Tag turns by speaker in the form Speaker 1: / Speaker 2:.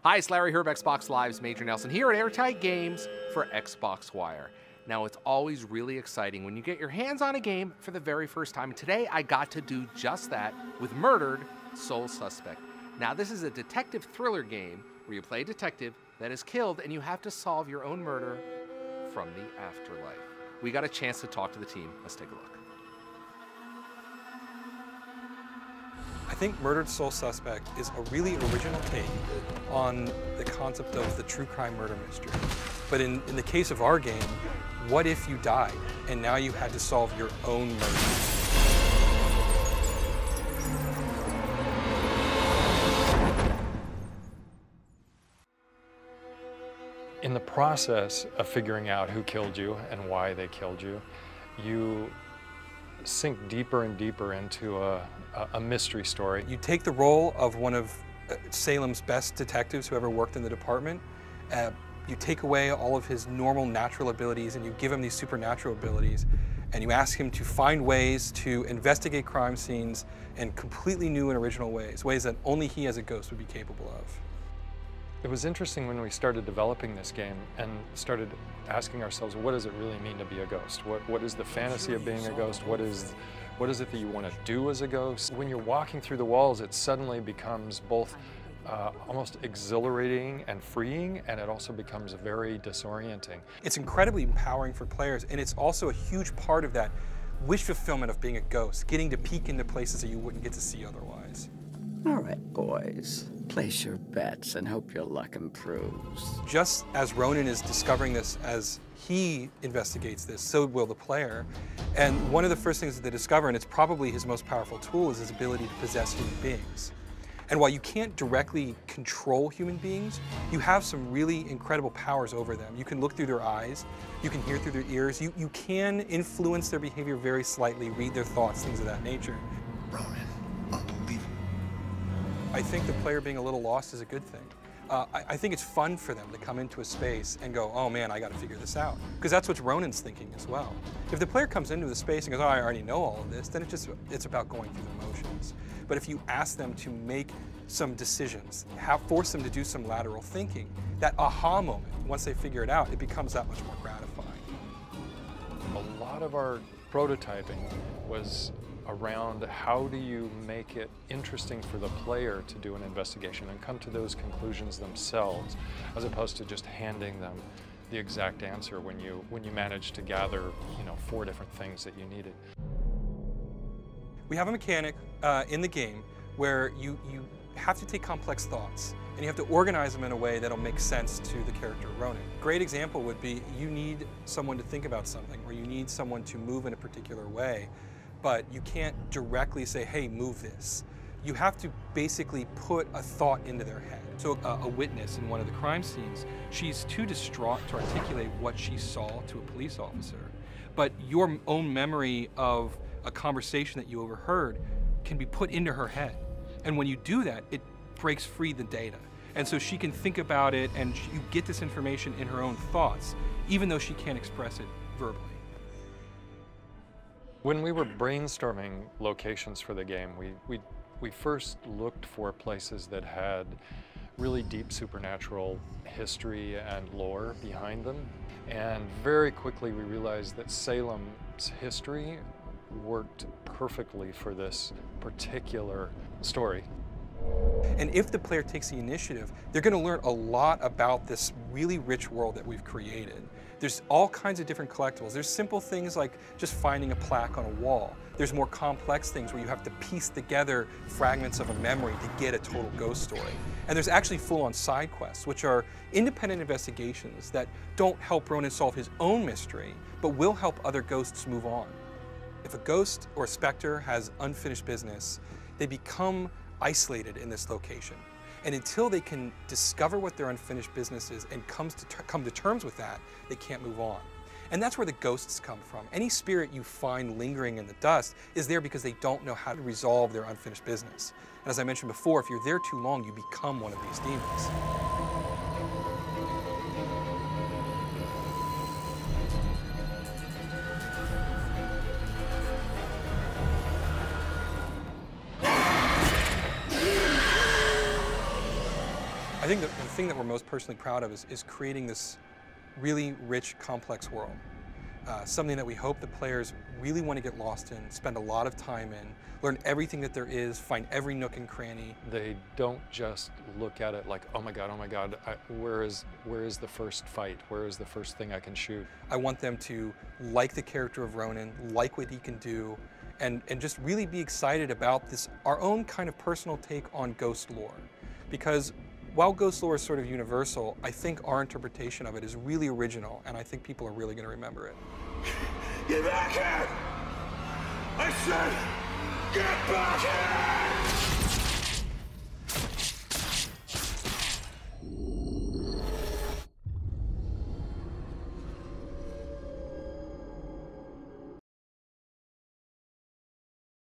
Speaker 1: Hi, it's Larry Herb, Xbox Live's Major Nelson here at Airtight Games for Xbox Wire. Now, it's always really exciting when you get your hands on a game for the very first time. Today, I got to do just that with Murdered Sole Suspect. Now, this is a detective thriller game where you play a detective that is killed and you have to solve your own murder from the afterlife. We got a chance to talk to the team. Let's take a look.
Speaker 2: I think Murdered Sole Suspect is a really original take on the concept of the true crime murder mystery. But in the case of our game, what if you died and now you had to solve your own murder?
Speaker 3: In the process of figuring out who killed you and why they killed you, you sink deeper and deeper into a mystery story.
Speaker 2: You take the role of one of Salem's best detectives who ever worked in the department. You take away all of his normal natural abilities and you give him these supernatural abilities, and you ask him to find ways to investigate crime scenes in completely new and original ways that only he as a ghost would be capable of.
Speaker 3: It was interesting when we started developing this game and started asking ourselves, what does it really mean to be a ghost? What is the fantasy of being a ghost? What is it that you want to do as a ghost? When you're walking through the walls, it suddenly becomes both almost exhilarating and freeing, and it also becomes very disorienting.
Speaker 2: It's incredibly empowering for players, and it's also a huge part of that wish fulfillment of being a ghost, getting to peek into places that you wouldn't get to see otherwise.
Speaker 4: All right, boys. Place your bets and hope your luck improves.
Speaker 2: Just as Ronan is discovering this as he investigates this, so will the player. And one of the first things that they discover, and it's probably his most powerful tool, is his ability to possess human beings. And while you can't directly control human beings, you have some really incredible powers over them. You can look through their eyes, you can hear through their ears, you can influence their behavior very slightly, read their thoughts, things of that nature.
Speaker 5: Ronan, unbelievable.
Speaker 2: I think the player being a little lost is a good thing. I think it's fun for them to come into a space and go, oh man, I got to figure this out. Because that's what Ronan's thinking as well. If the player comes into the space and goes, oh, I already know all of this, then it's about going through the motions. But if you ask them to make some decisions, force them to do some lateral thinking, that aha moment, once they figure it out, it becomes that much more gratifying.
Speaker 3: A lot of our prototyping was around how do you make it interesting for the player to do an investigation and come to those conclusions themselves, as opposed to just handing them the exact answer when you manage to gather, 4 different things that you needed.
Speaker 2: We have a mechanic in the game where you have to take complex thoughts and you have to organize them in a way that'll make sense to the character Ronan. Great example would be you need someone to think about something, or you need someone to move in a particular way, but you can't directly say, hey, move this. You have to basically put a thought into their head. So a witness in one of the crime scenes, she's too distraught to articulate what she saw to a police officer. But your own memory of a conversation that you overheard can be put into her head. And when you do that, it breaks free the data. And so she can think about it, and you get this information in her own thoughts, even though she can't express it verbally.
Speaker 3: When we were brainstorming locations for the game, we first looked for places that had really deep supernatural history and lore behind them. And very quickly we realized that Salem's history worked perfectly for this particular story.
Speaker 2: And if the player takes the initiative, they're going to learn a lot about this really rich world that we've created. There's all kinds of different collectibles. There's simple things like just finding a plaque on a wall. There's more complex things where you have to piece together fragments of a memory to get a total ghost story. And there's actually full-on side quests, which are independent investigations that don't help Ronan solve his own mystery, but will help other ghosts move on. If a ghost or a specter has unfinished business, they become isolated in this location. And until they can discover what their unfinished business is and come to terms with that, they can't move on. And that's where the ghosts come from. Any spirit you find lingering in the dust is there because they don't know how to resolve their unfinished business. And as I mentioned before, if you're there too long, you become one of these demons. I think the thing that we're most personally proud of is creating this really rich, complex world. Something that we hope the players really want to get lost in, spend a lot of time in, learn everything that there is, find every nook and cranny.
Speaker 3: They don't just look at it like, oh my God, where is the first fight? Where is the first thing I can shoot?
Speaker 2: I want them to like the character of Ronan, like what he can do, and just really be excited about this, our own kind of personal take on ghost lore. Because while ghost lore is sort of universal, I think our interpretation of it is really original, and I think people are really going to remember it.
Speaker 6: Get back here! I said, get back here!